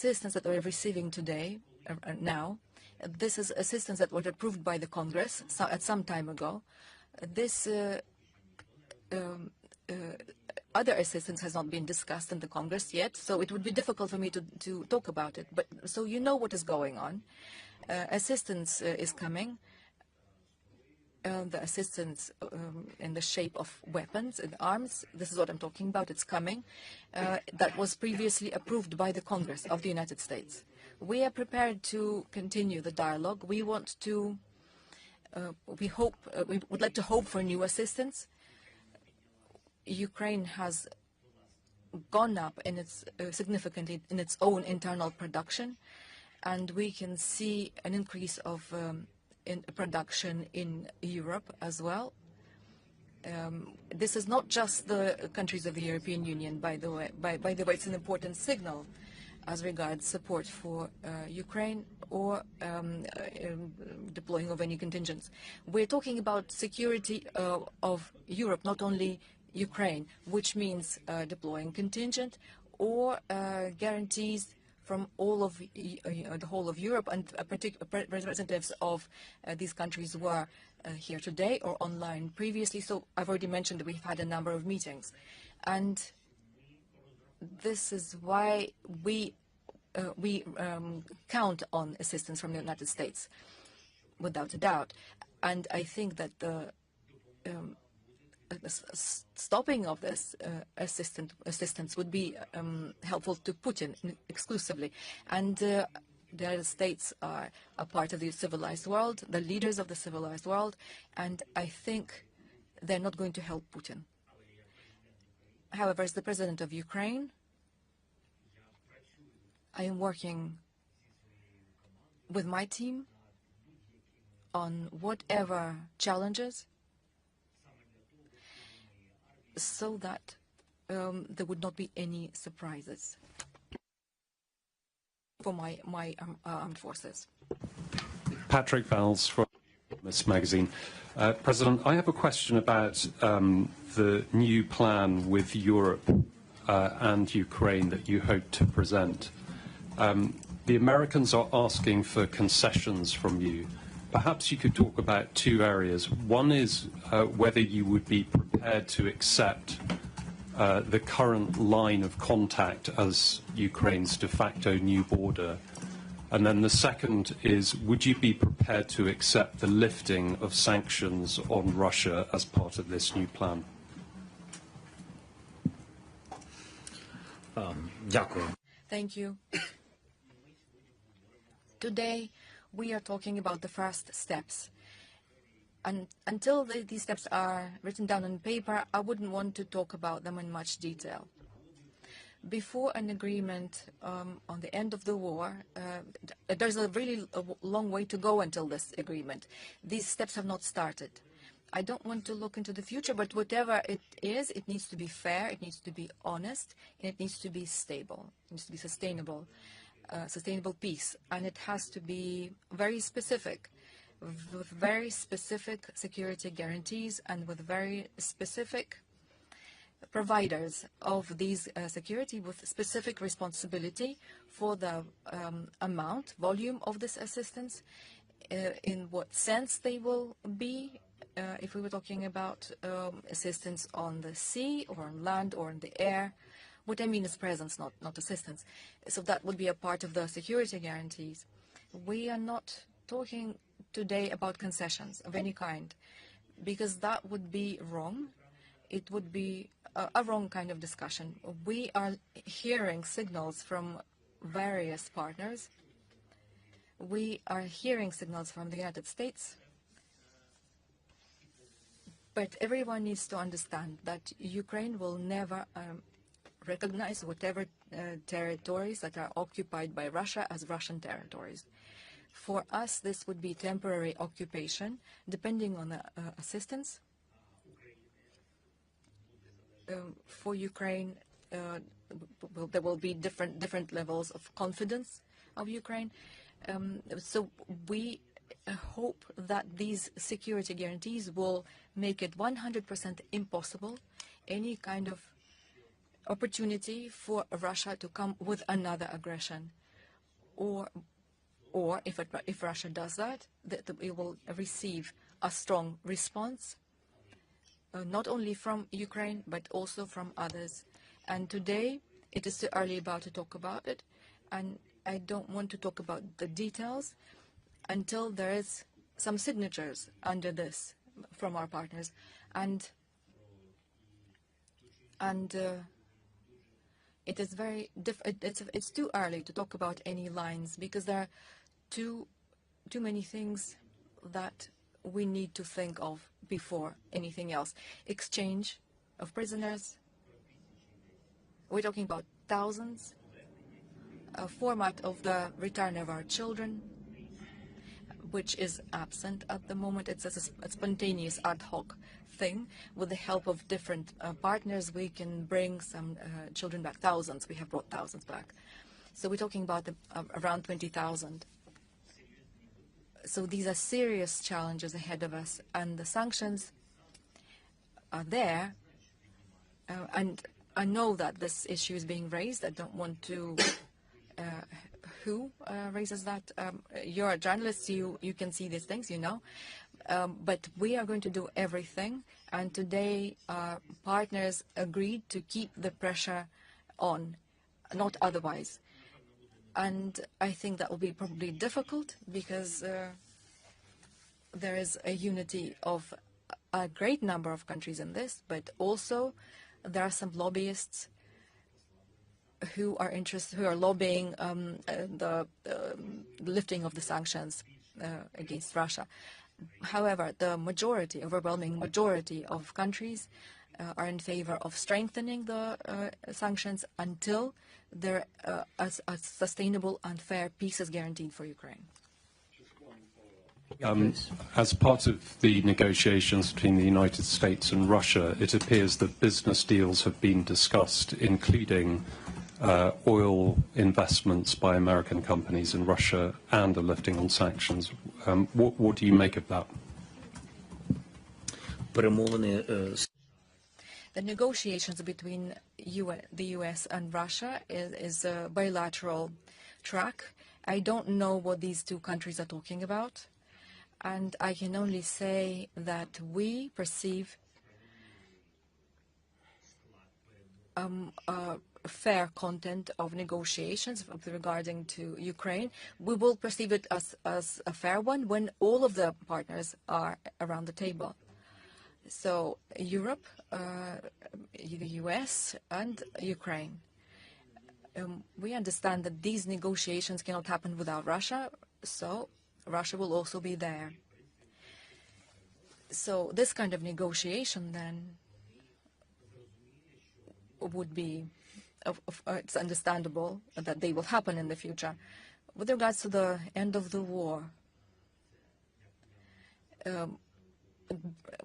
assistance that we're receiving today, now, this is assistance that was approved by the Congress at some time ago. This other assistance has not been discussed in the Congress yet, so it would be difficult for me to talk about it. But so you know what is going on. Assistance is coming. The assistance in the shape of weapons and arms, this is what I'm talking about, it's coming. That was previously approved by the Congress of the United States. We are prepared to continue the dialogue. We want to, we would like to hope for new assistance. Ukraine has gone up in its significantly in its own internal production, and we can see an increase of in production in Europe as well. This is not just the countries of the European Union, by the way. By the way, it's an important signal as regards support for Ukraine or deploying of any contingents. We're talking about security of Europe, not only Ukraine, which means deploying contingent or guarantees from all of the whole of Europe, and representatives of these countries were here today or online previously. So I've already mentioned that we've had a number of meetings, and this is why we count on assistance from the United States, without a doubt. And I think that the stopping of this assistance would be helpful to Putin exclusively. And the United States are a part of the civilized world, the leaders of the civilized world, and I think they're not going to help Putin. However, as the president of Ukraine, I am working with my team on whatever challenges, so that there would not be any surprises for my armed forces. Patrick Valls from this magazine. President, I have a question about the new plan with Europe and Ukraine that you hope to present. The Americans are asking for concessions from you. Perhaps you could talk about two areas. One is whether you would be prepared to accept the current line of contact as Ukraine's de facto new border. And then the second is, would you be prepared to accept the lifting of sanctions on Russia as part of this new plan? Thank you. Today, we are talking about the first steps. And until these steps are written down on paper, I wouldn't want to talk about them in much detail. Before an agreement on the end of the war, there's a really long way to go until this agreement. These steps have not started. I don't want to look into the future, but whatever it is, it needs to be fair, it needs to be honest, and it needs to be stable, it needs to be sustainable. Sustainable peace, and it has to be very specific, with very specific security guarantees and with very specific providers of these security, with specific responsibility for the amount, volume of this assistance, in what sense they will be, if we were talking about assistance on the sea or on land or in the air. What I mean is presence, not assistance. So that would be a part of the security guarantees. We are not talking today about concessions of any kind, because that would be wrong. It would be a wrong kind of discussion. We are hearing signals from various partners. We are hearing signals from the United States. But everyone needs to understand that Ukraine will never recognize whatever territories that are occupied by Russia as Russian territories. For us, this would be temporary occupation, depending on the assistance. For Ukraine, there will be different levels of confidence of Ukraine. So we hope that these security guarantees will make it 100% impossible any kind of opportunity for Russia to come with another aggression. or if Russia does that, it will receive a strong response, not only from Ukraine, but also from others. And today, it is too early to talk about it, and I don't want to talk about the details until there is some signatures under this from our partners. And it is it's too early to talk about any lines, because there are too many things that we need to think of before anything else. Exchange of prisoners, we're talking about thousands. A format of the return of our children, which is absent at the moment. It's a spontaneous ad hoc thing. With the help of different partners, we can bring some children back. Thousands, we have brought thousands back. So we're talking about around 20,000. So these are serious challenges ahead of us, and the sanctions are there. And I know that this issue is being raised. I don't want to... who raises that? You're a journalist, you can see these things, you know. But we are going to do everything, and today our partners agreed to keep the pressure on, not otherwise. And I think that will be probably difficult, because there is a unity of a great number of countries in this, but also there are some lobbyists who are lobbying the lifting of the sanctions against Russia. However, the overwhelming majority of countries are in favor of strengthening the sanctions until a sustainable and fair peace is guaranteed for Ukraine. As part of the negotiations between the United States and Russia, it appears that business deals have been discussed, including oil investments by American companies in Russia and a lifting on sanctions. What do you make of that? The negotiations between the U.S. and Russia is a bilateral track. I don't know what these two countries are talking about, and I can only say that we perceive fair content of negotiations regarding to Ukraine. We will perceive it as a fair one when all of the partners are around the table. So Europe, the US, and Ukraine. We understand that these negotiations cannot happen without Russia, so Russia will also be there. So this kind of negotiation then would be, it's understandable that they will happen in the future. With regards to the end of the war,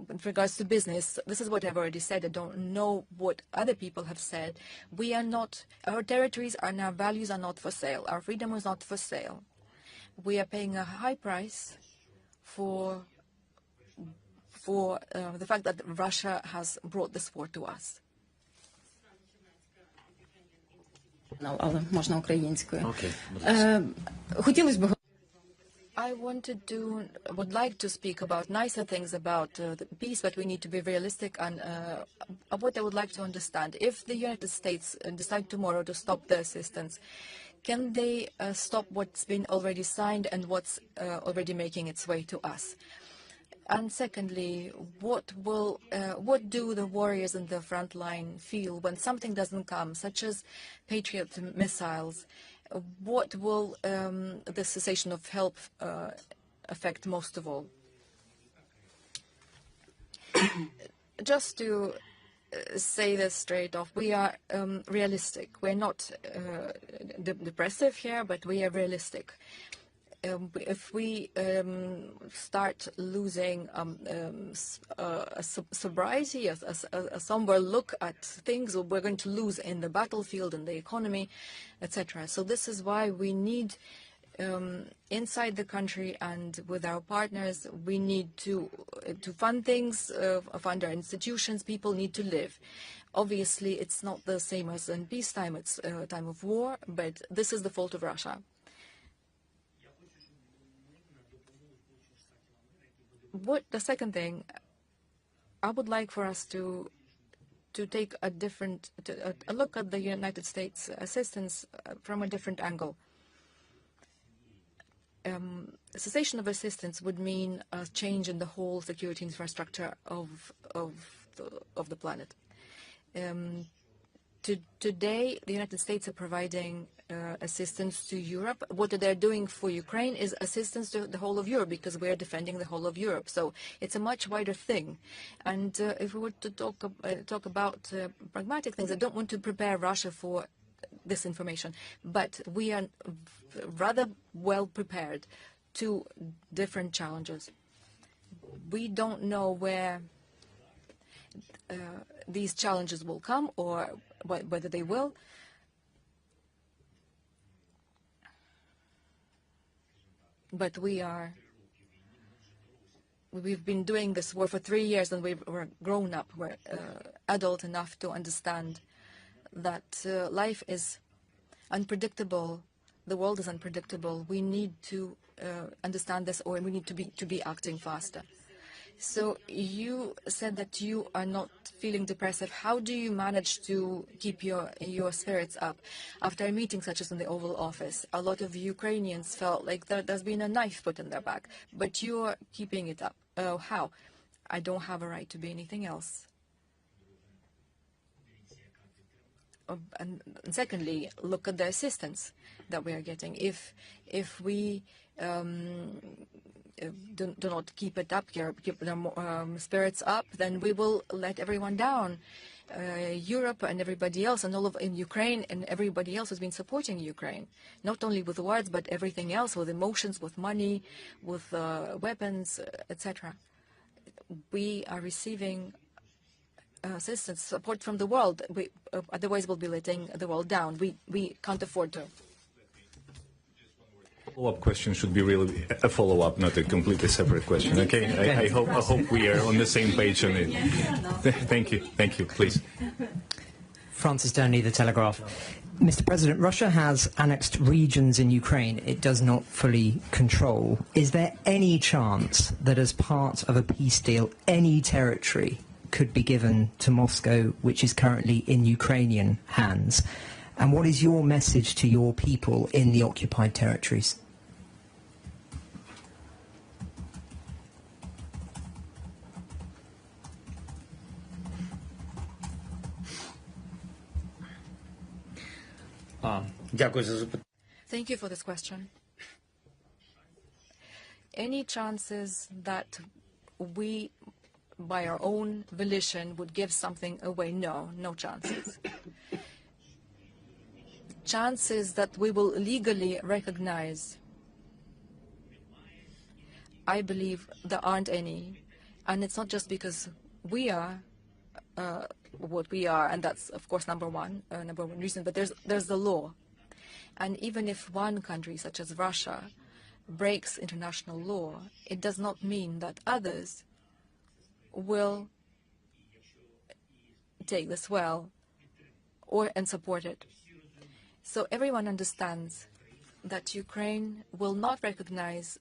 with regards to business, this is what I've already said. I don't know what other people have said. We are not, our territories and our values are not for sale. Our freedom is not for sale. We are paying a high price for the fact that Russia has brought this war to us. Але можна українською. Okay. Хотілося б I would like to speak about nicer things about the peace, but we need to be realistic. And what I would like to understand, if the United States decide tomorrow to stop the assistance, can they stop what's been already signed and what's already making its way to us? And secondly, what do the warriors in the front line feel when something doesn't come, such as Patriot missiles? What will the cessation of help affect most of all? Just to say this straight off, we are realistic. We're not depressive here, but we are realistic. If we start losing sobriety, a somber look at things, we're going to lose in the battlefield, in the economy, etc. So this is why we need, inside the country and with our partners, we need to fund things, fund our institutions. People need to live. Obviously, it's not the same as in peacetime. It's a time of war, but this is the fault of Russia. The second thing, I would like for us to take a look at the United States assistance from a different angle. Cessation of assistance would mean a change in the whole security infrastructure of the planet. Today, the United States are providing assistance to Europe. What they're doing for Ukraine is assistance to the whole of Europe, because we're defending the whole of Europe. So it's a much wider thing. And if we were to talk about pragmatic things, I don't want to prepare Russia for this information, but we are rather well prepared to different challenges. We don't know where these challenges will come or whether they will. But we've been doing this war for 3 years, and we're grown up, we're adult enough to understand that life is unpredictable, the world is unpredictable. We need to understand this, or we need to be acting faster. So you said that you are not feeling depressive. How do you manage to keep your spirits up? After a meeting such as in the Oval Office, a lot of Ukrainians felt like there's been a knife put in their back, but you're keeping it up. How? I don't have a right to be anything else. And secondly, look at the assistance that we are getting. If we do not keep it up here, keep the spirits up, then we will let everyone down. Europe and everybody else, and in Ukraine, and everybody else has been supporting Ukraine, not only with words, but everything else, with emotions, with money, with weapons, etc. We are receiving assistance, support from the world. Otherwise, we'll be letting the world down. We can't afford to. Follow-up question should be really a follow-up, not a completely separate question. Okay, I hope we are on the same page on it. Thank you, please. Francis Durnley, The Telegraph. Mr. President, Russia has annexed regions in Ukraine it does not fully control. Is there any chance that as part of a peace deal, any territory could be given to Moscow, which is currently in Ukrainian hands? And what is your message to your people in the occupied territories? Thank you for this question. Any chances that we, by our own volition, would give something away? No chances. Chances that we will legally recognize, I believe there aren't any. And it's not just because we are what we are, and that's, of course, number one reason, but there's the law. And even if one country, such as Russia, breaks international law, it does not mean that others will take this well and support it. So everyone understands that Ukraine will not recognize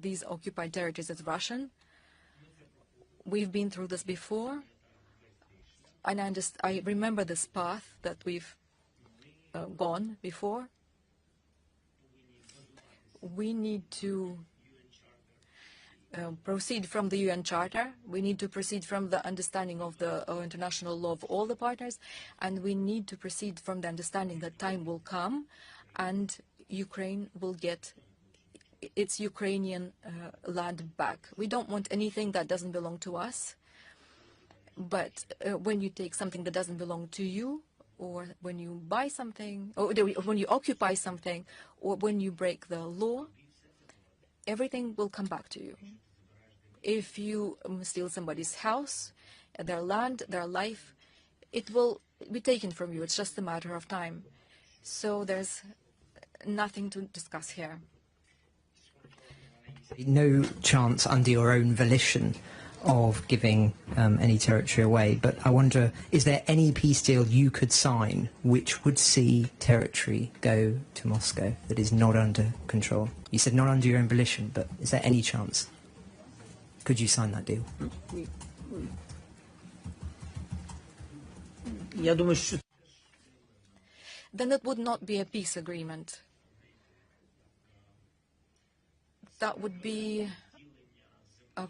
these occupied territories as Russian. We've been through this before, and I remember this path that we've gone before. We need to proceed from the UN Charter. We need to proceed from the understanding of the international law of all the partners, and we need to proceed from the understanding that time will come and Ukraine will get its Ukrainian land back. We don't want anything that doesn't belong to us, but when you take something that doesn't belong to you, or when you buy something, or when you occupy something, or when you break the law, everything will come back to you. If you steal somebody's house, their land, their life, it will be taken from you. It's just a matter of time. So there's nothing to discuss here. No chance under your own volition of giving any territory away, but I wonder, is there any peace deal you could sign which would see territory go to Moscow that is not under control? You said not under your own volition, but is there any chance? Could you sign that deal? Я думаю, що Then it would not be a peace agreement. That would be a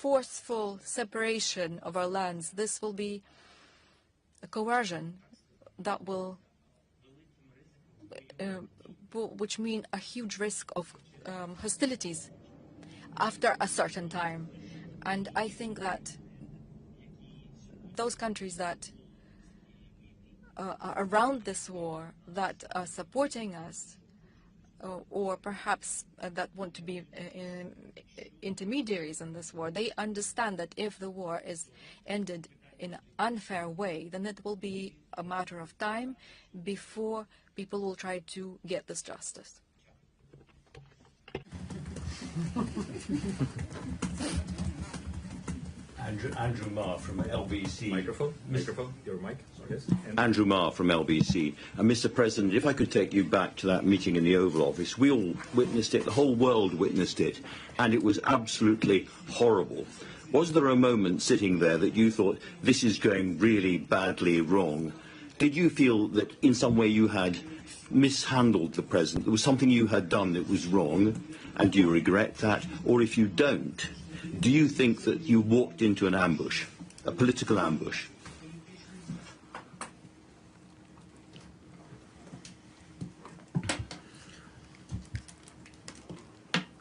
forceful separation of our lands. This will be a coercion that will, which mean a huge risk of hostilities after a certain time. And I think that those countries that are around this war, that are supporting us, or perhaps that want to be intermediaries in this war, they understand that if the war is ended in an unfair way, then it will be a matter of time before people will try to get this justice. Andrew Marr from LBC. Microphone, your mic. Yes. Andrew Marr from LBC. And Mr. President, if I could take you back to that meeting in the Oval Office, we all witnessed it, the whole world witnessed it, and it was absolutely horrible. Was there a moment sitting there that you thought, this is going really badly wrong? Did you feel that in some way you had mishandled the President? There was something you had done that was wrong, and do you regret that? Or if you don't, do you think that you walked into an ambush, a political ambush?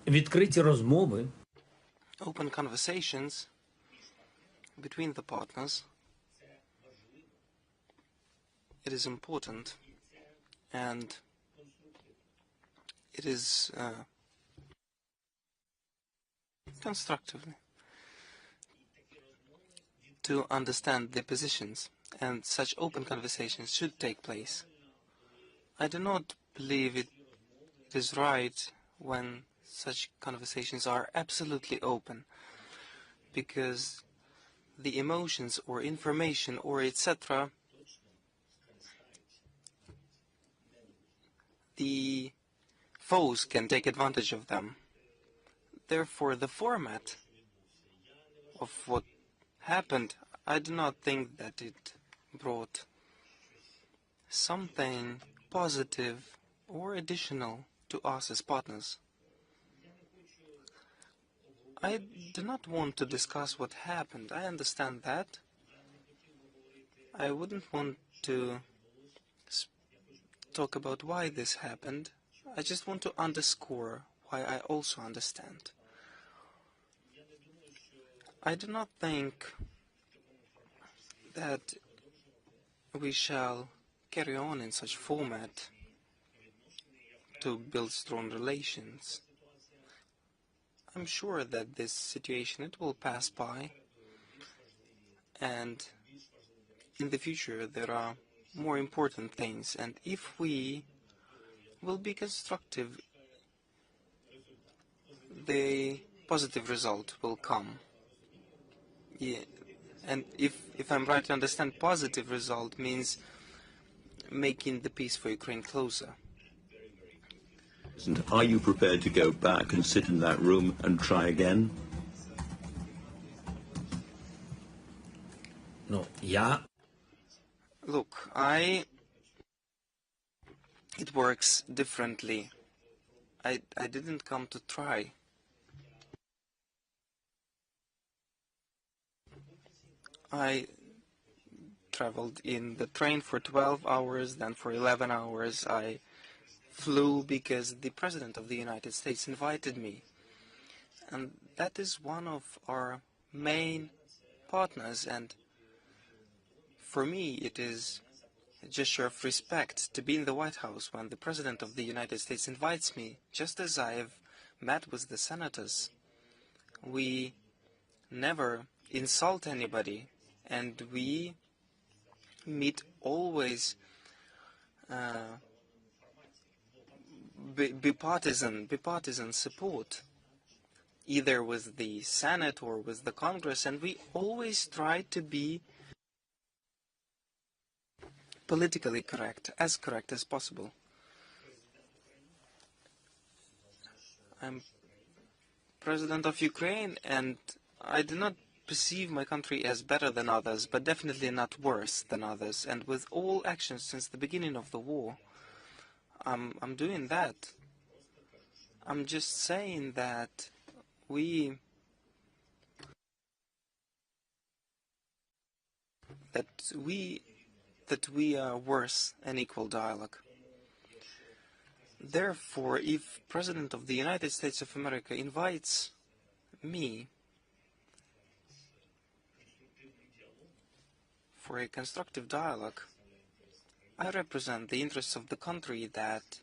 відкриті розмови Open conversations between the partners, it is important, and it is constructively to understand the positions, and such open conversations should take place. I do not believe it is right when such conversations are absolutely open, because the emotions or information or etc. the foes can take advantage of them. Therefore, the format of what happened, I do not think that it brought something positive or additional to us as partners. I do not want to discuss what happened. I understand that. I wouldn't want to talk about why this happened. I just want to underscore why I also understand. I do not think that we shall carry on in such format to build strong relations. I'm sure that this situation, it will pass by, and in the future there are more important things, and if we will be constructive, the positive result will come. Yeah. And if I'm right to understand, positive result means making the peace for Ukraine closer. Are you prepared to go back and sit in that room and try again? Ну, я Look, it works differently. I didn't come to try. I traveled in the train for 12 hours, then for 11 hours I flew because the President of the United States invited me. And that is one of our main partners, and for me it is a gesture of respect to be in the White House when the President of the United States invites me, just as I have met with the senators. We never insult anybody, and we meet always bipartisan support, either with the Senate or with the Congress, and we always try to be politically correct as possible. I'm President of Ukraine, and I do not perceive my country as better than others, but definitely not worse than others. And with all actions since the beginning of the war, I'm doing that. I'm just saying that we are worse an equal dialogue. Therefore, if President of the United States of America invites me for a constructive dialogue, I represent the interests of the country that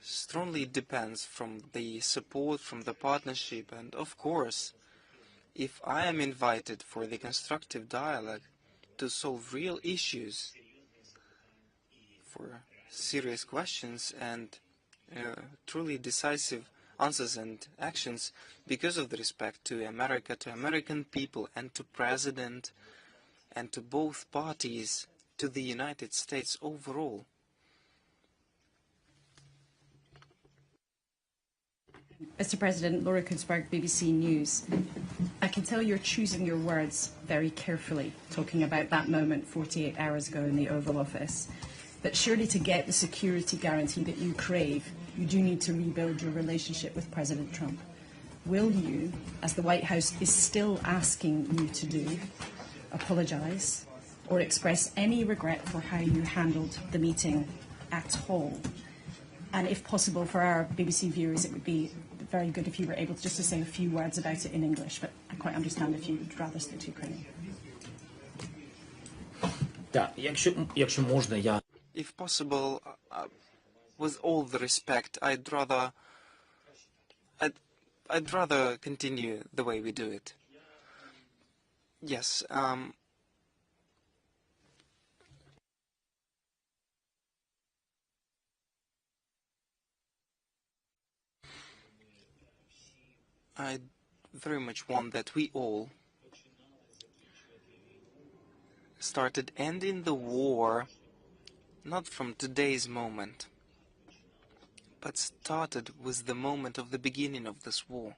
strongly depends from the support, from the partnership, and of course, if I am invited for the constructive dialogue to solve real issues, for serious questions and truly decisive answers and actions because of the respect to America, to American people, and to President, and to both parties, to the United States overall. Mr. President, Laura Kunsberg, BBC News. I can tell you're choosing your words very carefully, talking about that moment 48 hours ago in the Oval Office. But surely to get the security guarantee that you crave, you do need to rebuild your relationship with President Trump. Will you, as the White House is still asking you to do, apologise or express any regret for how you handled the meeting at all? And if possible, for our BBC viewers, it would be very good if you were able to just to say a few words about it in English, but I quite understand if you would rather stick to Ukrainian. Так, якщо можна, я... If possible, with all the respect, I'd rather continue the way we do it. Yes, I very much want that we all started ending the war not from today's moment, but started with the moment of the beginning of this war.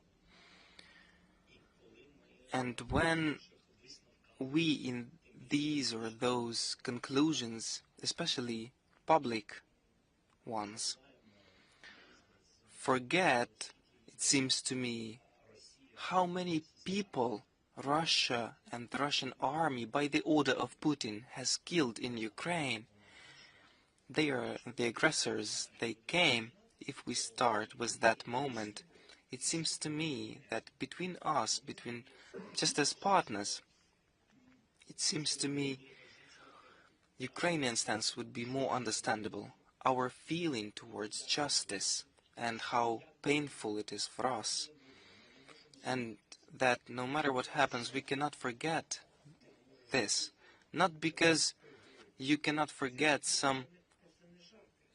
And when we in these or those conclusions, especially public ones, forget, it seems to me, how many people Russia and the Russian army, by the order of Putin, has killed in Ukraine. They are the aggressors. They came. If we start with that moment, it seems to me that between us, just as partners, it seems to me Ukrainian stance would be more understandable. Our feeling towards justice and how painful it is for us. And that no matter what happens, we cannot forget this. Not because you cannot forget some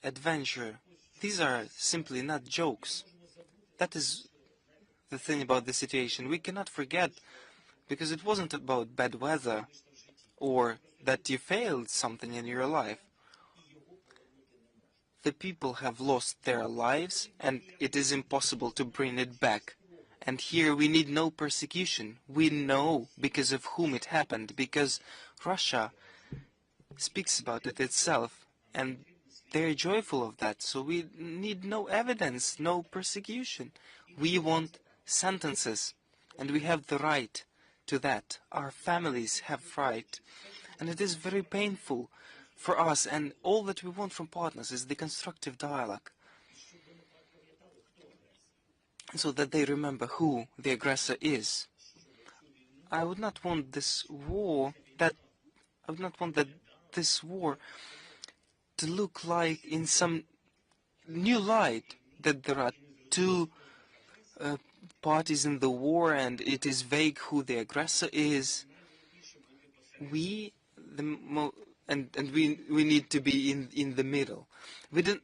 adventure. These are simply not jokes. That is the thing about the situation. We cannot forget because it wasn't about bad weather or that you failed something in your life. The people have lost their lives and it is impossible to bring it back. And here we need no persecution. We know because of whom it happened, because Russia speaks about it itself, and they're joyful of that. So we need no evidence, no persecution. We want sentences, and we have the right to that. Our families have right. And it is very painful for us, and all that we want from partners is the constructive dialogue, so that they remember who the aggressor is. I would not want this war to look like in some new light that there are two parties in the war and it is vague who the aggressor is. We need to be in the middle. We don't,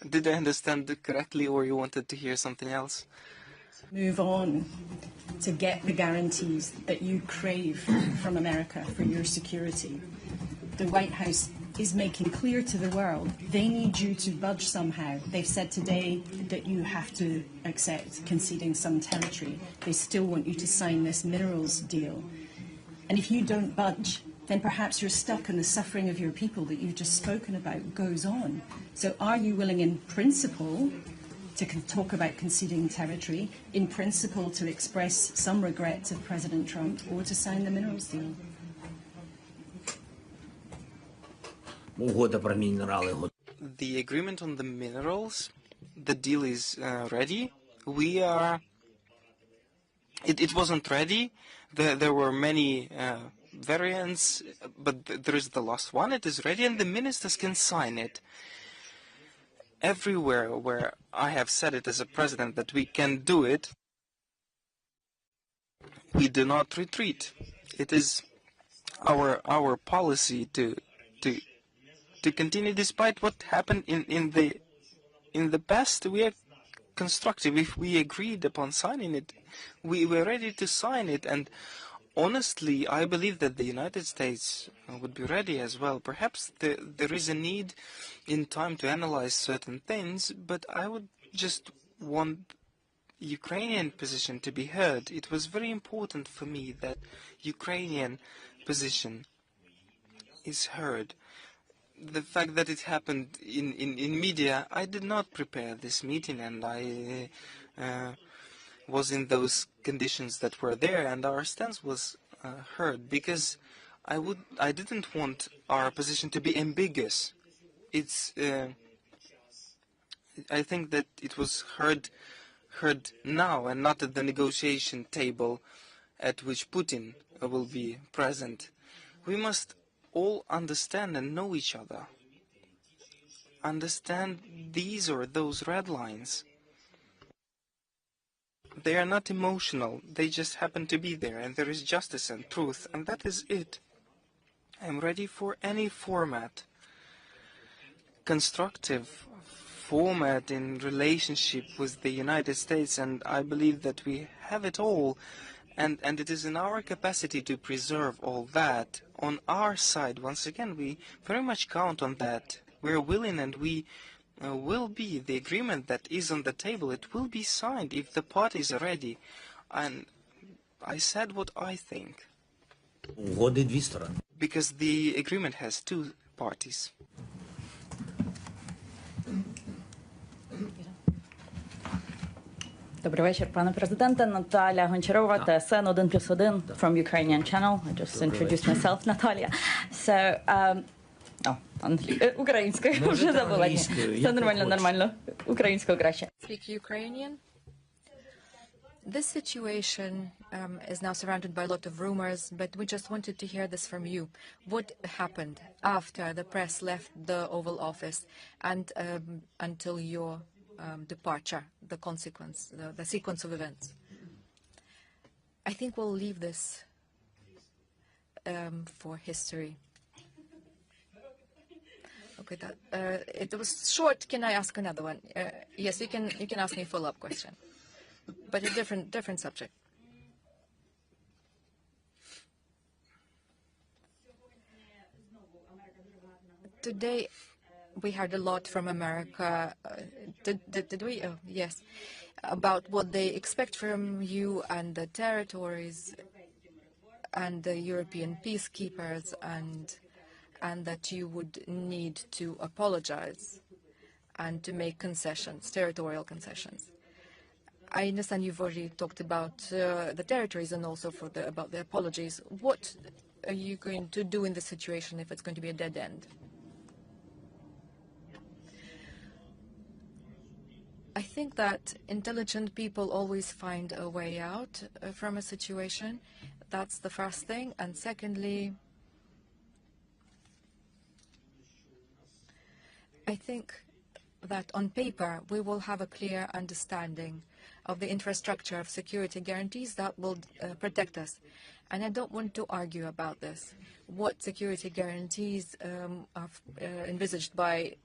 Did I understand it correctly, or you wanted to hear something else? move on to get the guarantees that you crave from America for your security. The White House is making clear to the world they need you to budge somehow. They've said today that you have to accept conceding some territory. They still want you to sign this minerals deal. And if you don't budge, then perhaps you're stuck and the suffering of your people that you've just spoken about goes on. So are you willing in principle to talk about conceding territory, in principle to express some regrets of President Trump, or to sign the minerals deal? The agreement on the minerals, the deal is ready. We are... It wasn't ready. There were many variants, but there is the last one. It is ready, and the ministers can sign it. Everywhere where I have said it as a president that we can do it, we do not retreat. It is our policy to continue despite what happened in the past. We are constructive. If we agreed upon signing it, we were ready to sign it. And honestly, I believe that the United States would be ready as well. Perhaps there is a need in time to analyze certain things, but I would just want Ukrainian position to be heard. It was very important for me that Ukrainian position is heard. The fact that it happened in media, I did not prepare this meeting, and I was in those conditions that were there, and our stance was heard, because I didn't want our position to be ambiguous. It's I think that it was heard now, and not at the negotiation table at which Putin will be present. We must all understand and know each other. Understand these or those red lines. They are not emotional, they just happen to be there, and there is justice and truth, and that is it. I'm ready for any format. Constructive format in relationship with the United States, and I believe that we have it all, and it is in our capacity to preserve all that. On our side, once again, we very much count on that. We're willing, and we will be. The agreement that is on the table, it will be signed if the parties are ready. And I said what I think. Because the agreement has two parties. Добрий вечір, пане президенте. Наталя Гончарова, ТСН 1+1 from Ukrainian channel. I just introduced myself, Natalia. So, українською, вже забула. Все нормально. Українською краще. Speak Ukrainian. This situation is now surrounded by a lot of rumors, but we just wanted to hear this from you. What happened after the press left the Oval Office and until your departure, the consequence, the sequence of events? I think we'll leave this for history. Okay, it was short. Can I ask another one? Yes, you can ask me a follow-up question, but a different subject. Today, we heard a lot from America. Did we? Oh, yes, about what they expect from you and the territories and the European peacekeepers, and that you would need to apologize and to make concessions, territorial concessions. I understand you've already talked about the territories and also about the apologies. What are you going to do in this situation if it's going to be a dead end? I think that intelligent people always find a way out from a situation. That's the first thing. And secondly, I think that on paper we will have a clear understanding of the infrastructure of security guarantees that will protect us. And I don't want to argue about this. What security guarantees are envisaged by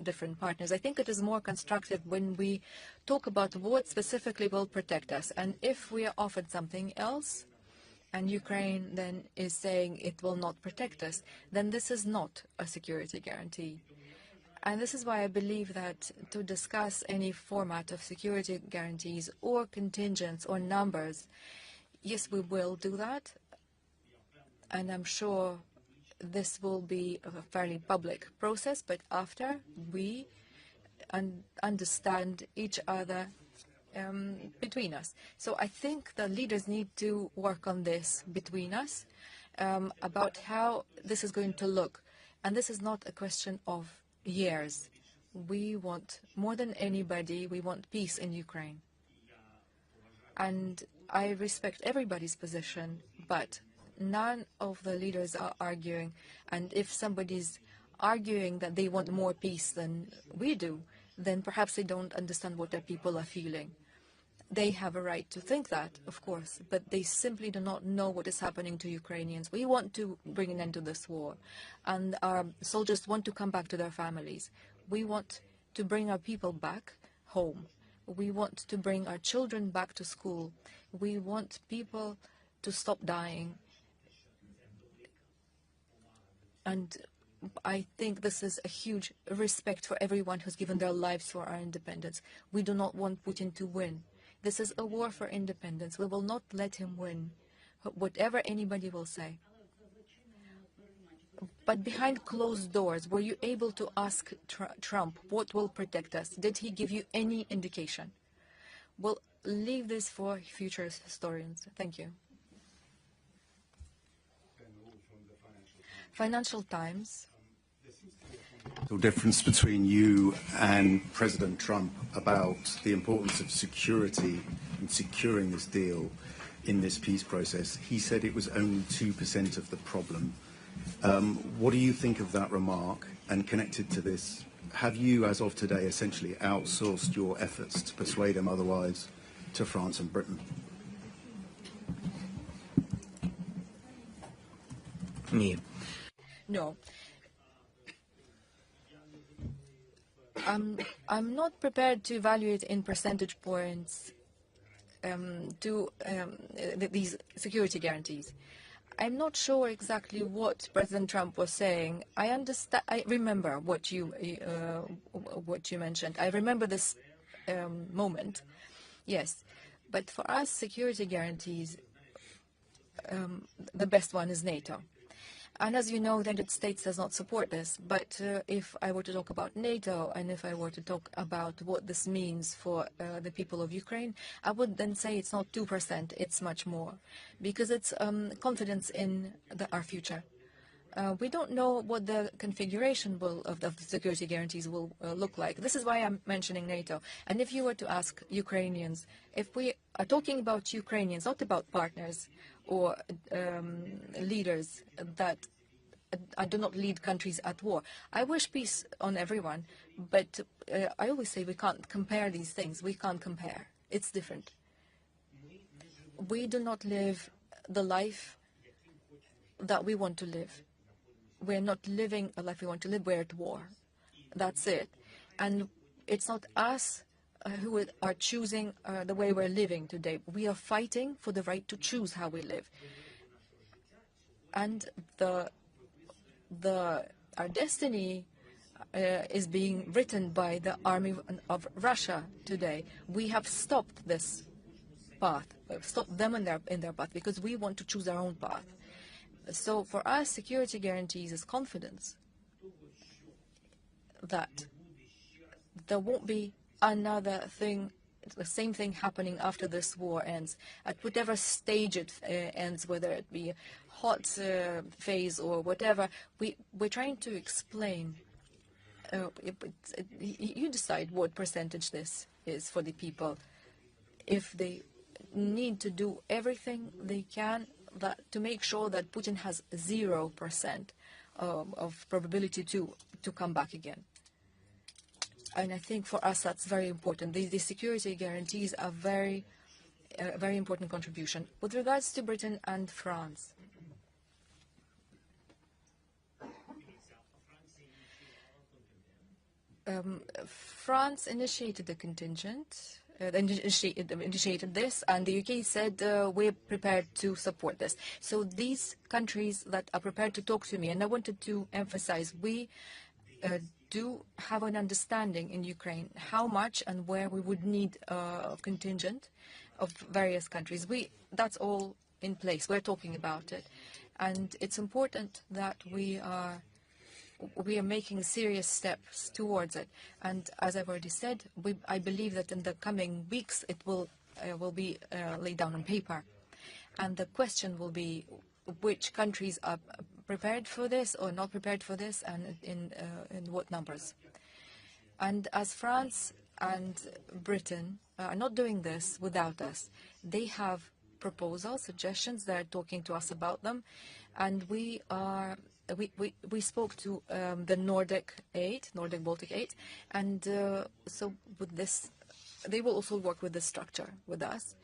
different partners. I think it is more constructive when we talk about what specifically will protect us. And if we are offered something else, and Ukraine then is saying it will not protect us, then this is not a security guarantee. And this is why I believe that to discuss any format of security guarantees or contingents or numbers, yes, we will do that. And I'm sure this will be a fairly public process, but after we understand each other between us. So I think the leaders need to work on this between us about how this is going to look. And this is not a question of years. We want, more than anybody, we want peace in Ukraine. And I respect everybody's position, but none of the leaders are arguing. And if somebody's arguing that they want more peace than we do, then perhaps they don't understand what their people are feeling. They have a right to think that, of course, but they simply do not know what is happening to Ukrainians. We want to bring an end to this war, and our soldiers want to come back to their families. We want to bring our people back home. We want to bring our children back to school. We want people to stop dying. And I think this is a huge respect for everyone who's given their lives for our independence. We do not want Putin to win. This is a war for independence. We will not let him win, whatever anybody will say. But behind closed doors, were you able to ask Trump what will protect us? Did he give you any indication? We'll leave this for future historians. Thank you. Financial Times. The difference between you and President Trump about the importance of security and securing this deal in this peace process. He said it was only 2% of the problem. What do you think of that remark? And connected to this, have you, as of today, essentially outsourced your efforts to persuade him otherwise to France and Britain? No. I'm not prepared to evaluate in percentage points these security guarantees. I'm not sure exactly what President Trump was saying. I remember what you mentioned. I remember this moment. Yes, but for us, security guarantees, the best one is NATO. And as you know, the United States does not support this. But if I were to talk about NATO and if I were to talk about what this means for the people of Ukraine, I would then say it's not 2%, it's much more. Because it's confidence in our future. We don't know what the configuration of the security guarantees will look like. This is why I'm mentioning NATO. And if you were to ask Ukrainians, if we are talking about Ukrainians, not about partners or leaders that do not lead countries at war. I wish peace on everyone, but I always say we can't compare these things. We can't compare. It's different. We do not live the life that we want to live. We're not living a life we want to live. We're at war. That's it. And it's not us who are choosing the way we're living today. We are fighting for the right to choose how we live. And our destiny is being written by the army of Russia today. We have stopped this path, stopped them in their path, because we want to choose our own path. So for us, security guarantees is confidence that there won't be another thing, the same thing happening after this war ends, at whatever stage it ends, whether it be a hot phase or whatever. We're trying to explain. You decide what percentage this is for the people. If they need to do everything they can to make sure that Putin has 0% of probability to come back again. And I think for us that's very important. The security guarantees are very important contribution. With regards to Britain and France, France initiated the contingent, initiated this, and the UK said we're prepared to support this. So these countries that are prepared to talk to me, and I wanted to emphasize, we do have an understanding in Ukraine how much and where we would need a contingent of various countries. That's all in place. We're talking about it, and it's important that we are making serious steps towards it. And as I've already said, I believe that in the coming weeks it will be laid down on paper, and the question will be which countries are prepared for this or not prepared for this, and in what numbers. And as France and Britain are not doing this without us, they have proposals, suggestions. They're talking to us about them, and we spoke to the Nordic Baltic 8, and so with this, they will also work with this structure with us,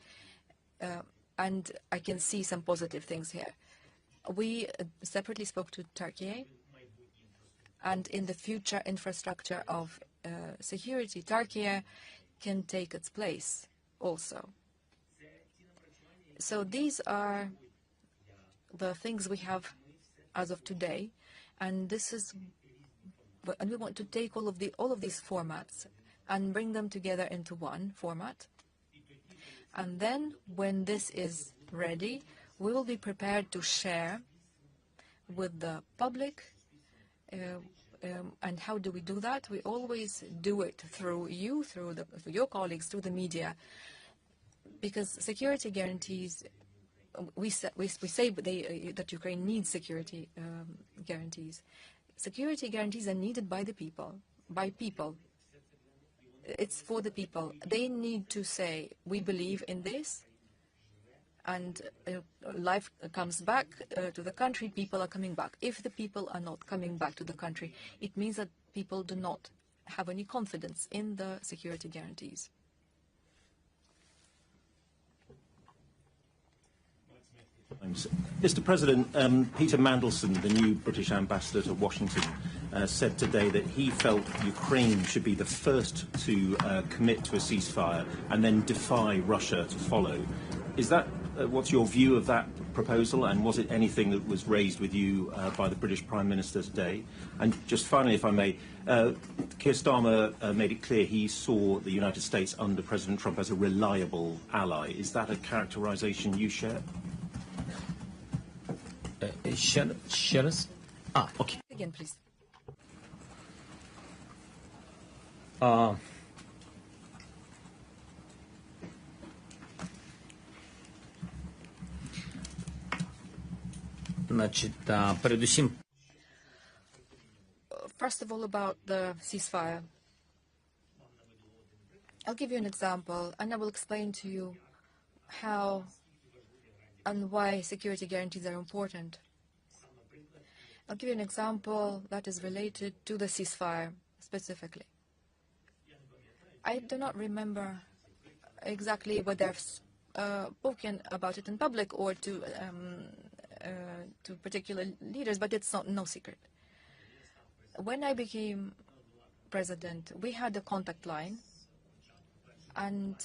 and I can see some positive things here. We separately spoke to Turkey, and in the future infrastructure of security, Turkey can take its place also. So these are the things we have as of today, and we want to take all of these formats and bring them together into one format. And then when this is ready, we will be prepared to share with the public. And how do we do that? We always do it through you, through your colleagues, through the media, because security guarantees. We say that Ukraine needs security guarantees. Security guarantees are needed by the people, by people. It's for the people. They need to say, we believe in this, and life comes back to the country, people are coming back. If the people are not coming back to the country, it means that people do not have any confidence in the security guarantees. Mr. President, Peter Mandelson, the new British ambassador to Washington, said today that he felt Ukraine should be the first to commit to a ceasefire and then defy Russia to follow. Is that what's your view of that proposal, and was it anything that was raised with you by the British Prime Minister today? And just finally, if I may, Keir Starmer made it clear he saw the United States under President Trump as a reliable ally. Is that a characterization you share? Ще раз. Окей. Again, please. Значить, передусім. First of all, about the ceasefire. I'll give you an example, and I will explain to you how and why security guarantees are important. I'll give you an example that is related to the ceasefire specifically. I do not remember exactly whether I've spoken about it in public or to particular leaders, but it's no secret. When I became president, we had a contact line, and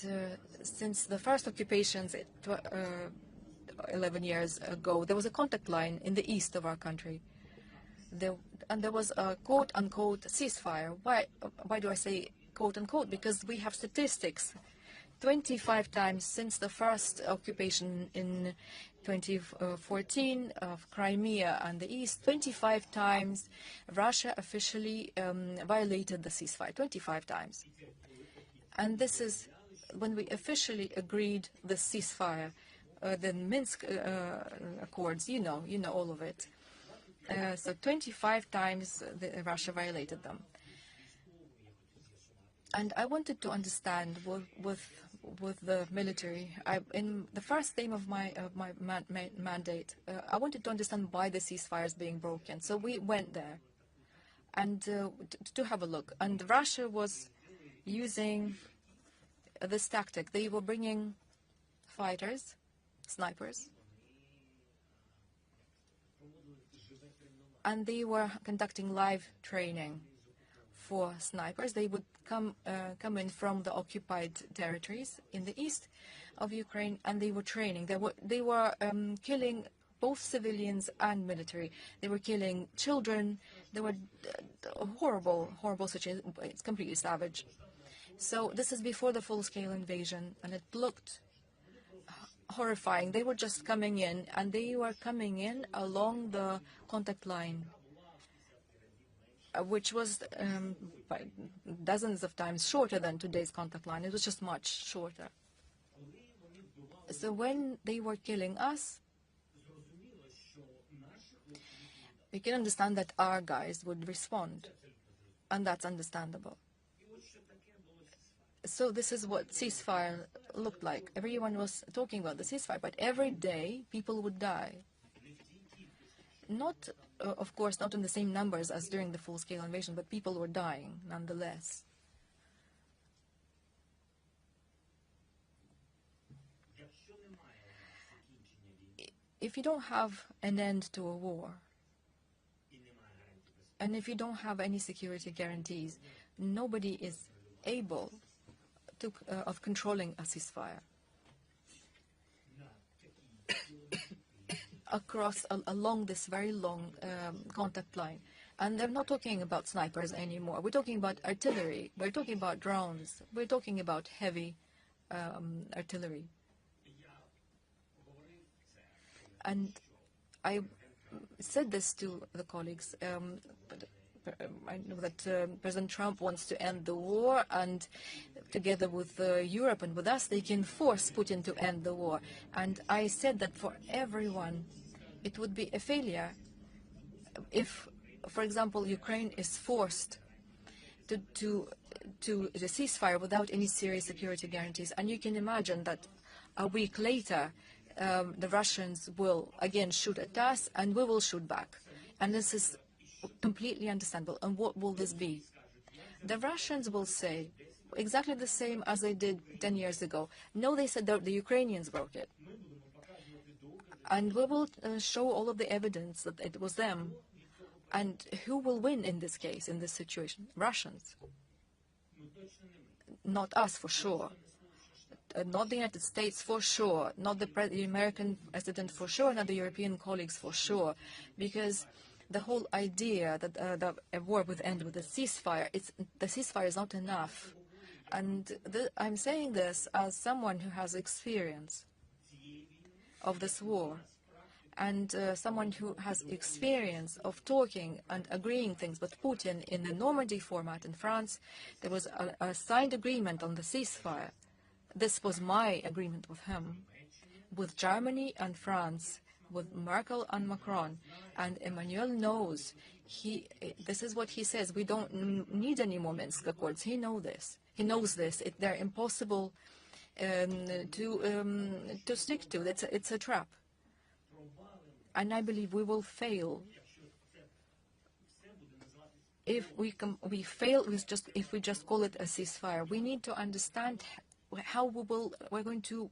since the first occupations 11 years ago, there was a contact line in the east of our country. And there was a quote-unquote ceasefire. Why do I say quote-unquote? Because we have statistics. 25 times since the first occupation in 2014 of Crimea and the east, 25 times Russia officially violated the ceasefire, 25 times. And this is when we officially agreed the ceasefire. The Minsk Accords, you know all of it. So 25 times Russia violated them. And I wanted to understand with the military, in the first theme of my mandate, I wanted to understand why the ceasefire is being broken. So we went there and to have a look. And Russia was using this tactic. They were bringing fighters, snipers, and they were conducting live training for snipers. They would come in from the occupied territories in the east of Ukraine, and they were training. They were killing both civilians and military. They were killing children. They were horrible situation. It's completely savage. So this is before the full-scale invasion, and it looked horrifying. They were just coming in, and they were coming in along the contact line, which was by dozens of times shorter than today's contact line. It was just much shorter. So when they were killing us, we can understand that our guys would respond, and that's understandable. So this is what ceasefire looked like. Everyone was talking about the ceasefire, but every day people would die. Not, of course, not in the same numbers as during the full-scale invasion, but people were dying nonetheless. If you don't have an end to a war, and if you don't have any security guarantees, nobody is able of controlling a ceasefire along this very long contact line. And they're not talking about snipers anymore. We're talking about artillery. We're talking about drones. We're talking about heavy artillery. And I said this to the colleagues, but I know that President Trump wants to end the war, and together with Europe and with us, they can force Putin to end the war. And I said that for everyone, it would be a failure if, for example, Ukraine is forced to the ceasefire without any serious security guarantees. And you can imagine that a week later, the Russians will again shoot at us, and we will shoot back. And this is completely understandable. And what will this be? The Russians will say exactly the same as they did 10 years ago. No, they said the Ukrainians broke it. And we will show all of the evidence that it was them. And who will win in this case, in this situation? Russians. Not us, for sure. Not the United States, for sure. Not the American president, for sure. Not the European colleagues, for sure. Because the whole idea that a war would end with a ceasefire, the ceasefire is not enough. And I'm saying this as someone who has experience of this war, and someone who has experience of talking and agreeing things with Putin in the Normandy format in France. There was a signed agreement on the ceasefire. This was my agreement with him, with Germany and France, with Merkel and Macron. And Emmanuel knows, this is what he says, we don't need any more Minsk Accords. He knows this. He knows this. They're impossible to stick to. It's a trap. And I believe we will fail. If we fail if we just call it a ceasefire. We need to understand how we're going to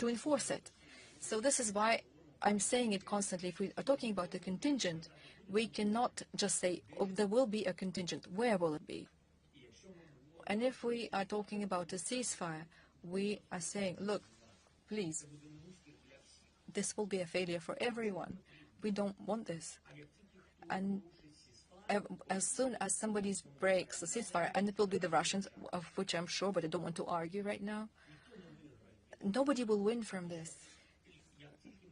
enforce it. So this is why I'm saying it constantly. If we are talking about a contingent, we cannot just say, oh, there will be a contingent. Where will it be? And if we are talking about a ceasefire, we are saying, look, please, this will be a failure for everyone. We don't want this. And as soon as somebody breaks the ceasefire, and it will be the Russians, of which I'm sure, but I don't want to argue right now, nobody will win from this.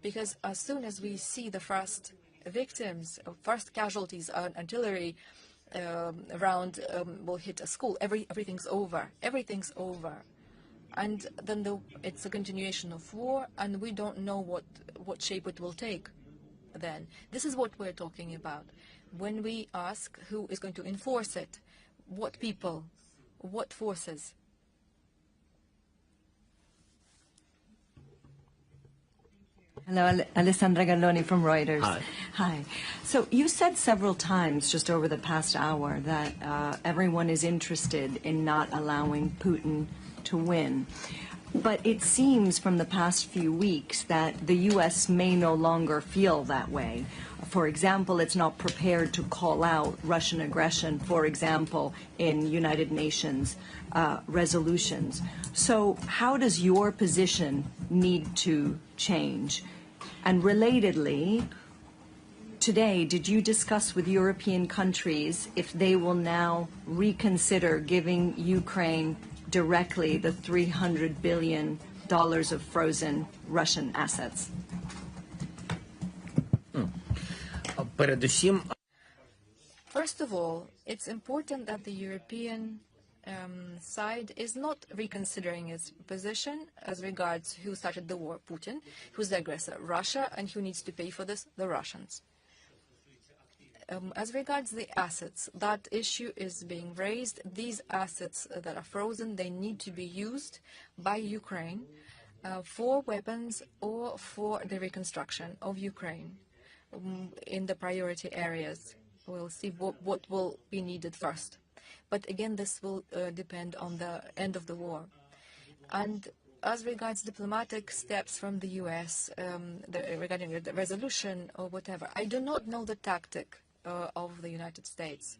Because as soon as we see the first victims, first casualties, an artillery round will hit a school, everything's over. Everything's over. And then it's a continuation of war, and we don't know what shape it will take then. This is what we're talking about. When we ask who is going to enforce it, what people, what forces. And Hello, Alessandra Galloni from Reuters. Hi. Hi. So you said several times just over the past hour that everyone is interested in not allowing Putin to win. But it seems from the past few weeks that the U.S. may no longer feel that way. For example, it's not prepared to call out Russian aggression, for example, in United Nations resolutions. So how does your position need to change? And relatedly, today, did you discuss with European countries if they will now reconsider giving Ukraine directly the $300 billion of frozen Russian assets? First of all, it's important that the European side is not reconsidering its position as regards who started the war, Putin, who's the aggressor, Russia, and who needs to pay for this, the Russians. As regards the assets, that issue is being raised. These assets that are frozen, they need to be used by Ukraine for weapons or for the reconstruction of Ukraine in the priority areas. We'll see what will be needed first. But again, this will depend on the end of the war. And as regards diplomatic steps from the U.S. Regarding the resolution or whatever, I do not know the tactic of the United States.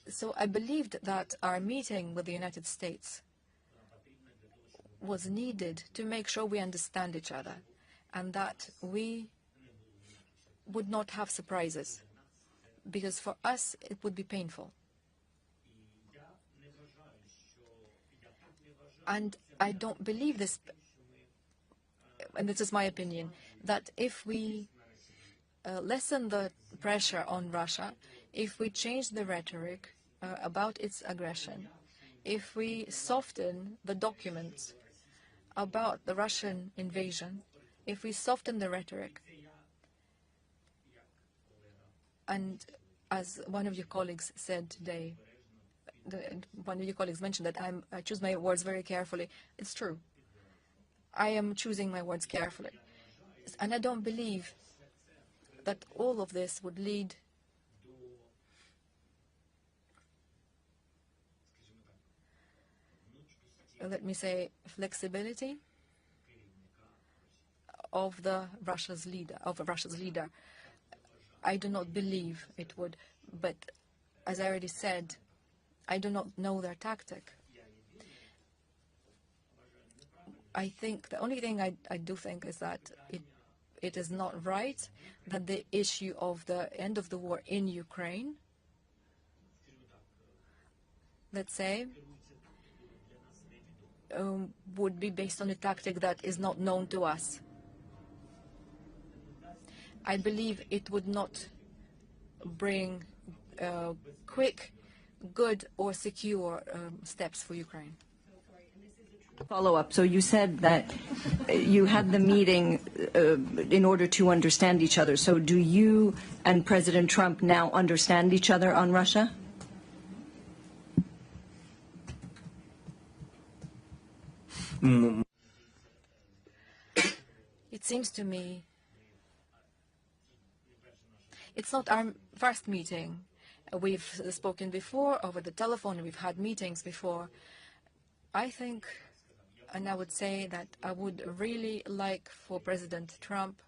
So I believed that our meeting with the United States was needed to make sure we understand each other and that we would not have surprises, because for us it would be painful. And I don't believe this, and this is my opinion, that if we lessen the pressure on Russia, if we change the rhetoric about its aggression, if we soften the documents about the Russian invasion, if we soften the rhetoric, and as one of your colleagues said today, one of your colleagues mentioned that I choose my words very carefully. It's true. I am choosing my words carefully. And I don't believe that all of this would lead let me say, flexibility of Russia's leader. I do not believe it would, but as I already said, I do not know their tactic. I think the only thing I do think is that it is not right that the issue of the end of the war in Ukraine, let's say, would be based on a tactic that is not known to us. I believe it would not bring quick, good or secure steps for Ukraine. Follow-up. So you said that you had the meeting in order to understand each other. So do you and President Trump now understand each other on Russia? It seems to me it's not our first meeting. We've spoken before over the telephone. We've had meetings before. I think, and I would say that I would really like for President Trump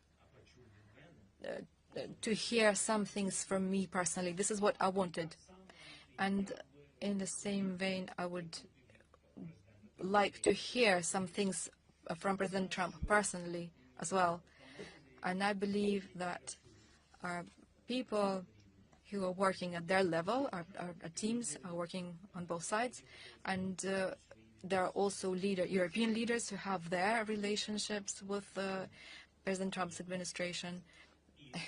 to hear some things from me personally. This is what I wanted. And in the same vein, I would like to hear some things from President Trump personally as well. And I believe that our people who are working at their level, our teams are working on both sides, and there are also European leaders who have their relationships with President Trump's administration,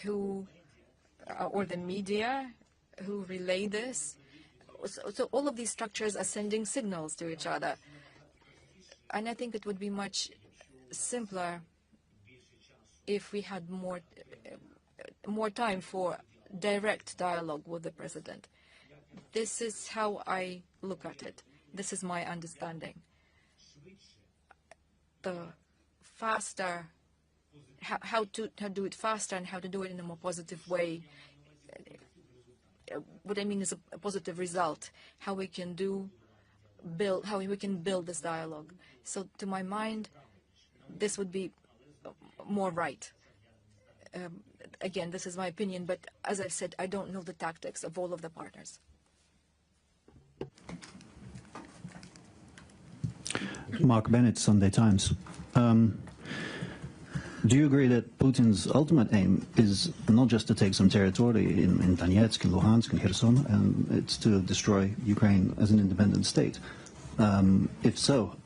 or the media, who relay this. So all of these structures are sending signals to each other. And I think it would be much simpler if we had more time for direct dialogue with the president. This is how I look at it. This is my understanding. The faster how to do it faster and how to do it in a more positive way. What I mean is a positive result, how we can build this dialogue. So to my mind, this would be more right. Again, this is my opinion, but as I said, I don't know the tactics of all of the partners. Mark Bennett, Sunday Times. Do you agree that Putin's ultimate aim is not just to take some territory in Donetsk, and Luhansk, and Kherson, and it's to destroy Ukraine as an independent state? If so,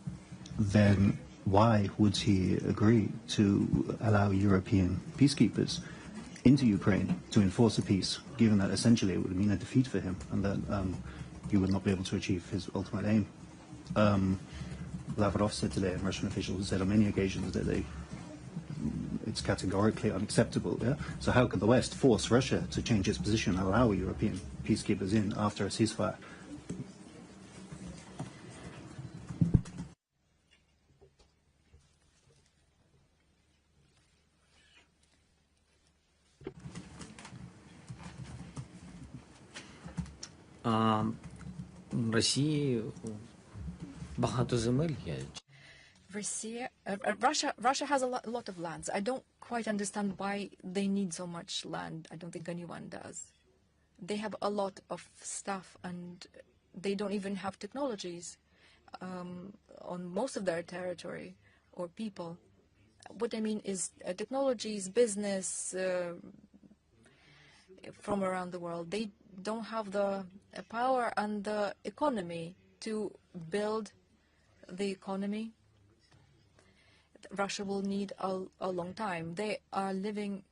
then why would he agree to allow European peacekeepers into Ukraine to enforce a peace, given that essentially it would mean a defeat for him and that he would not be able to achieve his ultimate aim? Lavrov said today, and Russian officials said on many occasions that it's categorically unacceptable. Yeah? So how could the West force Russia to change its position and allow European peacekeepers in after a ceasefire? Росії багато земель є. Russia has a lot of lands. I don't quite understand why they need so much land. I don't think anyone does. They have a lot of stuff, and they don't even have technologies on most of their territory or people. What I mean is technologies, business from around the world. They don't have the power and the economy to build the economy. Russia will need a long time. They are living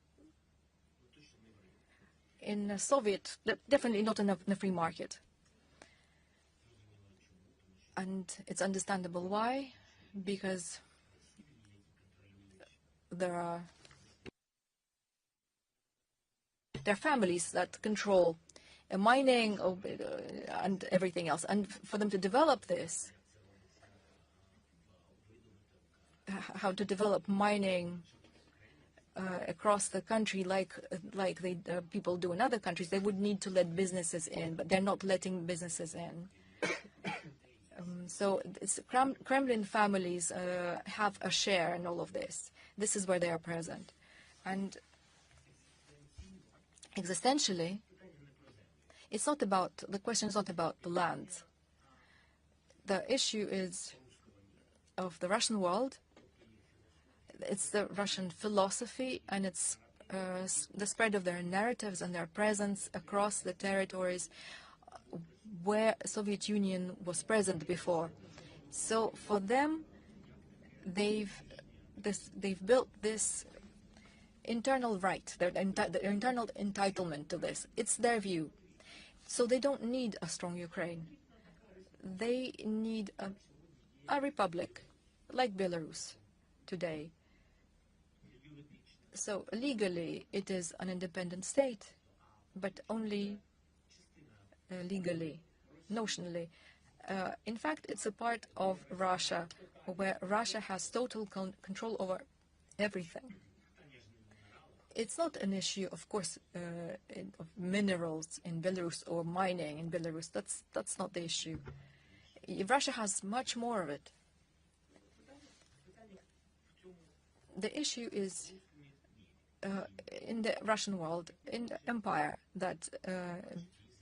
in a Soviet, definitely not in a free market. And it's understandable why, because there are families that control mining and everything else. And for them to develop this, how to develop mining across the country like people do in other countries, they would need to let businesses in, but they're not letting businesses in. So it's Kremlin families have a share in all of this. This is where they are present. And existentially, the question is not about the lands. The issue is of the Russian world. It's the Russian philosophy, and it's the spread of their narratives and their presence across the territories where the Soviet Union was present before. So for them, they've built this internal right, their internal entitlement to this. It's their view. So they don't need a strong Ukraine. They need a republic like Belarus today. So legally, it is an independent state, but only legally, notionally. In fact, it's a part of Russia, where Russia has total control over everything. It's not an issue, of course, of minerals in Belarus or mining in Belarus. That's not the issue. Russia has much more of it. The issue is in the Russian world, in the empire that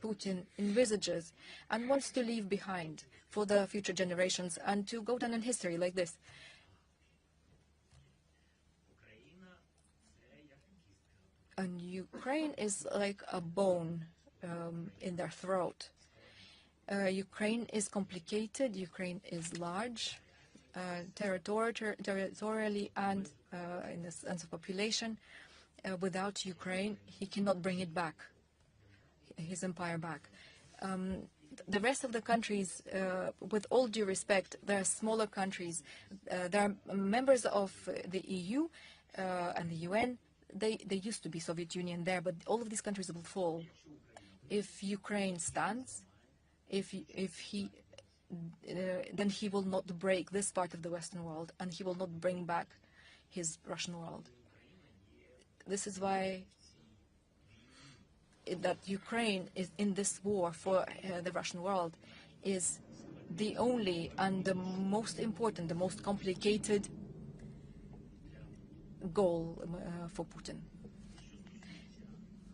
Putin envisages and wants to leave behind for the future generations and to go down in history like this. And Ukraine is like a bone in their throat. Ukraine is complicated, Ukraine is large, territorially and in the sense of population. Without Ukraine, he cannot bring it back, his empire back. The rest of the countries, with all due respect, they are smaller countries. They are members of the EU and the UN. They used to be Soviet Union there, but all of these countries will fall if Ukraine stands. Then he will not break this part of the Western world, and he will not bring back his Russian world. this is why that Ukraine is in this war for the Russian world is the only and the most important, the most complicated goal for Putin.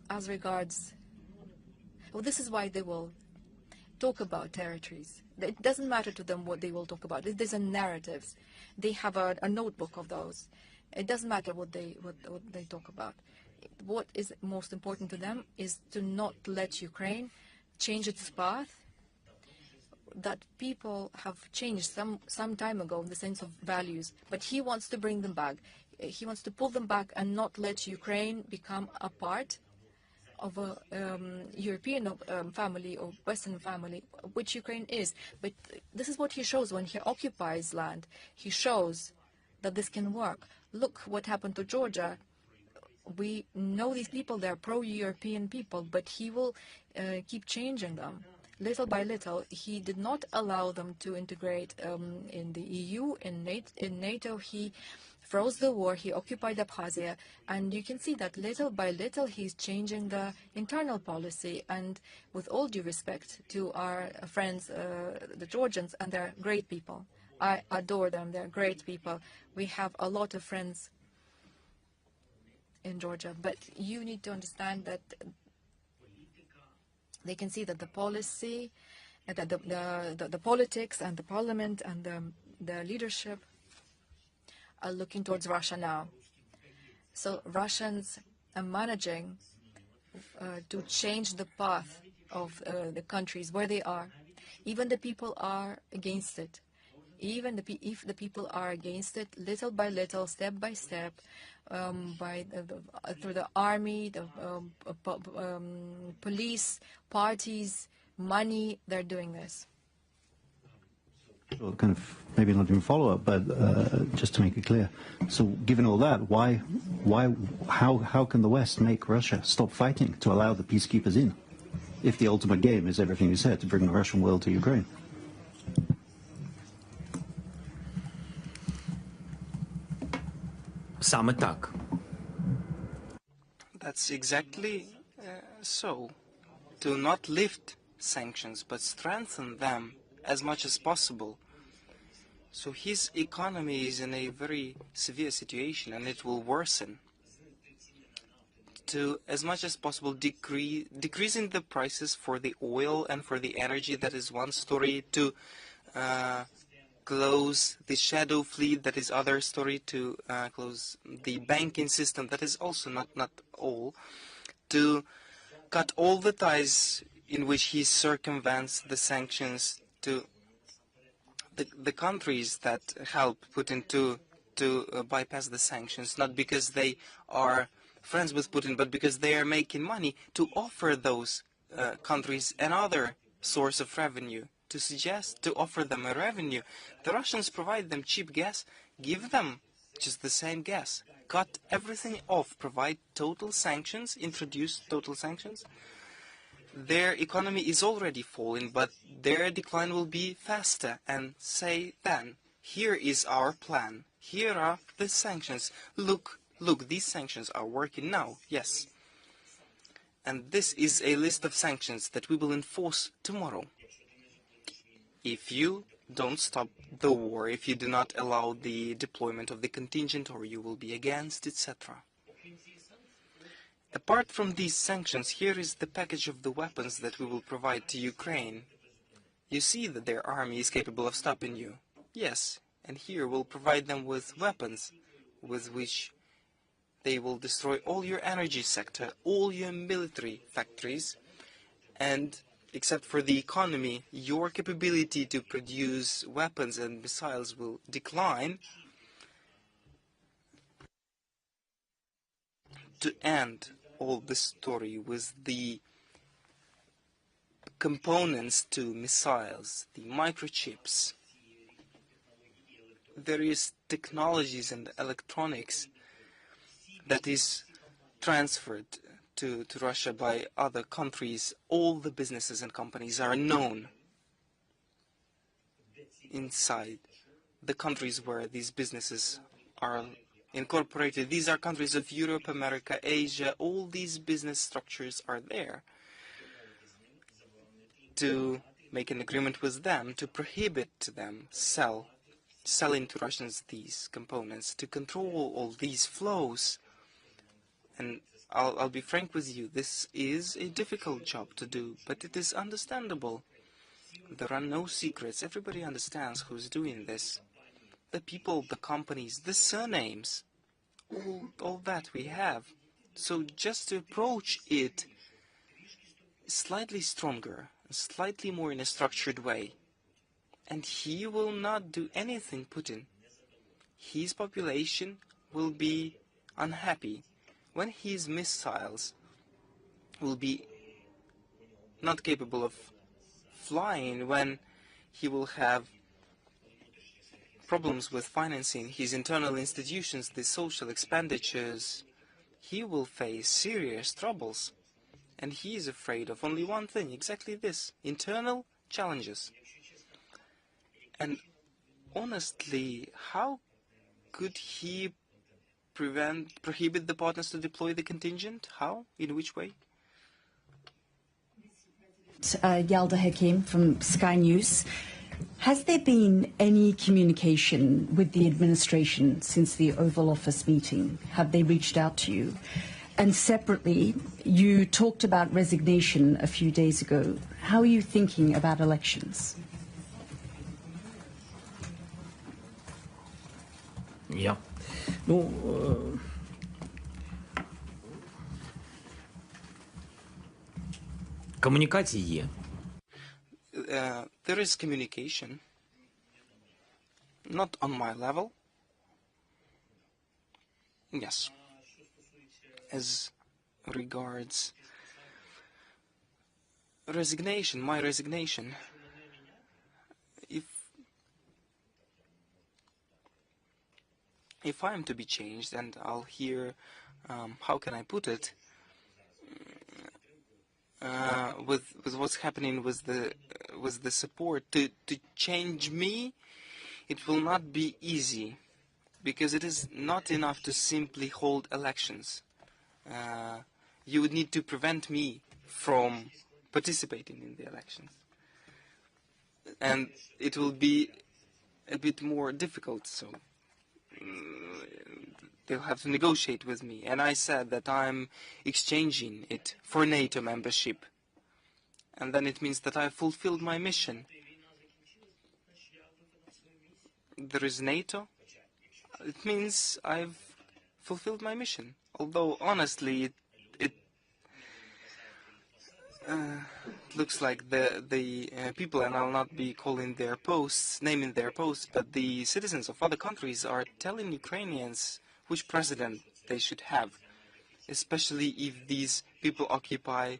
As regards, well, this is why they will talk about territories. It doesn't matter to them what they will talk about. There's a narratives. They have a notebook of those. It doesn't matter what they talk about. What is most important to them is to not let Ukraine change its path that people have changed some time ago in the sense of values. But he wants to bring them back. He wants to pull them back and not let Ukraine become a part of a European family or Western family, which Ukraine is. But this is what he shows when he occupies land. He shows that this can work. Look what happened to Georgia. We know these people, they're pro-European people, but he will keep changing them. Little by little, he did not allow them to integrate in the EU, in NATO. He froze the war, he occupied Abkhazia, and you can see that little by little he's changing the internal policy. And with all due respect to our friends, the Georgians, and they're great people. I adore them, they're great people. We have a lot of friends in Georgia, but you need to understand that they can see that the policy, that the politics and the parliament and the leadership are looking towards Russia now. So Russians are managing to change the path of the countries where they are. Even the people are against it. Even if the people are against it, little by little, step by step, through the army, the police, parties, money, they're doing this. Well, kind of maybe not even follow up, but just to make it clear. So, given all that, how can the West make Russia stop fighting to allow the peacekeepers in, if the ultimate game is everything you said, to bring the Russian world to Ukraine? Саме так. That's exactly so. To not lift sanctions, but strengthen them as much as possible. So his economy is in a very severe situation, and it will worsen. To, as much as possible, decreasing the prices for the oil and for the energy, that is one story. To close the shadow fleet, that is other story. To close the banking system, that is also not all. To cut all the ties in which he circumvents the sanctions, to the countries that help Putin to bypass the sanctions, not because they are friends with Putin, but because they are making money, to offer those countries another source of revenue, to offer them a revenue. The Russians provide them cheap gas, give them just the same gas, cut everything off, provide total sanctions, introduce total sanctions. Their economy is already falling, but their decline will be faster, and say then, here is our plan, here are the sanctions, look, these sanctions are working now, yes. And this is a list of sanctions that we will enforce tomorrow. If you don't stop the war, if you do not allow the deployment of the contingent, or you will be against, etc. Apart from these sanctions, here is the package of the weapons that we will provide to Ukraine. You see that their army is capable of stopping you. Yes, and here we'll provide them with weapons with which they will destroy all your energy sector, all your military factories, and except for the economy, your capability to produce weapons and missiles will decline. To end all the story with the components to missiles, the microchips, various technologies and electronics that is transferred to Russia by other countries. All the businesses and companies are known inside the countries where these businesses are incorporated. These are countries of Europe, America, Asia. All these business structures are there to make an agreement with them, to prohibit them selling to Russians these components, to control all these flows. And I'll be frank with you, this is a difficult job to do, but it is understandable. There are no secrets. Everybody understands who's doing this. The people, the companies, the surnames, all that we have. So just to approach it slightly stronger, slightly more in a structured way. And he will not do anything, Putin. His population will be unhappy when his missiles will be not capable of flying, when he will have problems with financing his internal institutions, the social expenditures. He will face serious troubles. And he is afraid of only one thing, exactly this, internal challenges. And honestly, how could he prohibit the partners to deploy the contingent? How? In which way? Yalda Hakim from Sky News. Has there been any communication with the administration since the Oval Office meeting? Have they reached out to you? And separately, you talked about resignation a few days ago. How are you thinking about elections? Ja. Комунікації є. There is communication, not on my level. Yes. As regards resignation, my resignation, if I am to be changed, and I'll hear, how can I put it, with what's happening with the support to change me, it will not be easy, because it is not enough to simply hold elections. You would need to prevent me from participating in the elections, and it will be a bit more difficult. So they'll have to negotiate with me, and I said that I'm exchanging it for NATO membership, and then it means that I fulfilled my mission. There is NATO. It means I've fulfilled my mission. Although honestly, it looks like the people, and I'll not be calling their posts, naming their posts, but the citizens of other countries are telling Ukrainians which president they should have, especially if these people occupy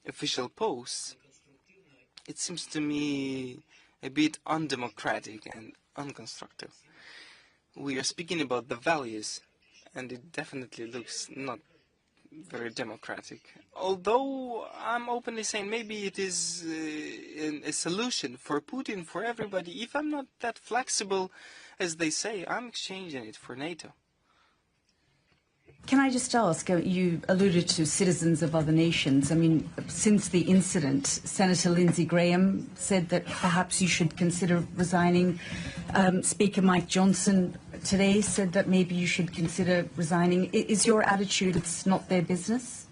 official posts. It seems to me a bit undemocratic and unconstructive. We are speaking about the values, and it definitely looks not very democratic. Although I'm openly saying maybe it is a solution for Putin, for everybody. If I'm not that flexible as they say, I'm exchanging it for NATO. Can I just ask, you alluded to citizens of other nations. I mean, since the incident, Senator Lindsey Graham said that perhaps you should consider resigning. Speaker Mike Johnson today said that maybe you should consider resigning. Is your attitude it's not their business?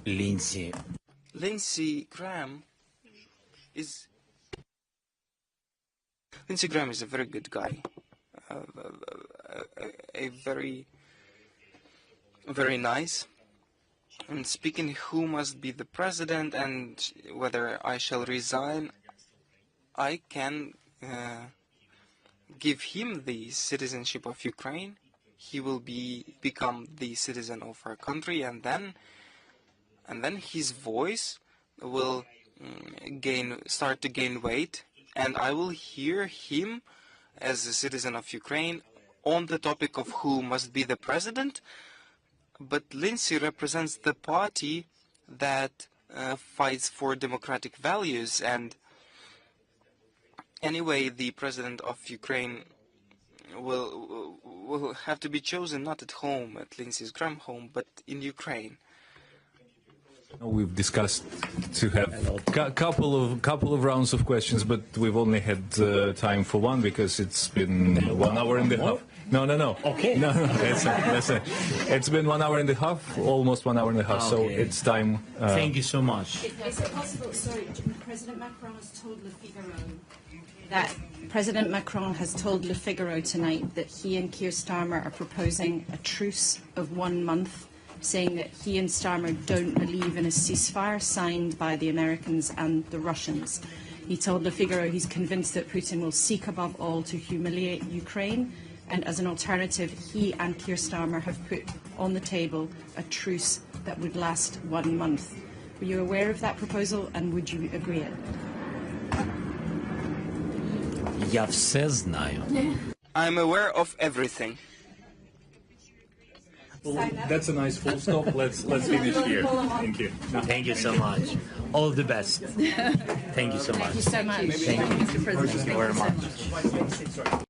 Lindsey Graham is a very good guy, a very nice. And speaking who must be the president and whether I shall resign, I can give him the citizenship of Ukraine. He will become the citizen of our country, and then his voice will start to gain weight, and I will hear him as a citizen of Ukraine on the topic of who must be the president. But Lindsey represents the party that fights for democratic values, and Anyway, the president of Ukraine will have to be chosen not at home, at Lindsey's Graham home, but in Ukraine. We've discussed to have a couple of rounds of questions, but we've only had time for one because it's been 1 hour and a half. No. Okay. No. It's been 1 hour and a half, almost 1 hour and a half. Okay. So it's time. Thank you so much. Is it possible? Sorry, President Macron has told Le Figaro that President Macron has told Le Figaro tonight that he and Keir Starmer are proposing a truce of 1 month, saying that he and Starmer don't believe in a ceasefire signed by the Americans and the Russians. He told Le Figaro he's convinced that Putin will seek above all to humiliate Ukraine, and as an alternative, he and Keir Starmer have put on the table a truce that would last 1 month. Were you aware of that proposal, and would you agree it? Я все знаю. I'm aware of everything. Well, that's a nice full stop. Let's finish here. Thank you. Thank you so much. All the best. Thank you so much. Thank you so much. Thank you very much.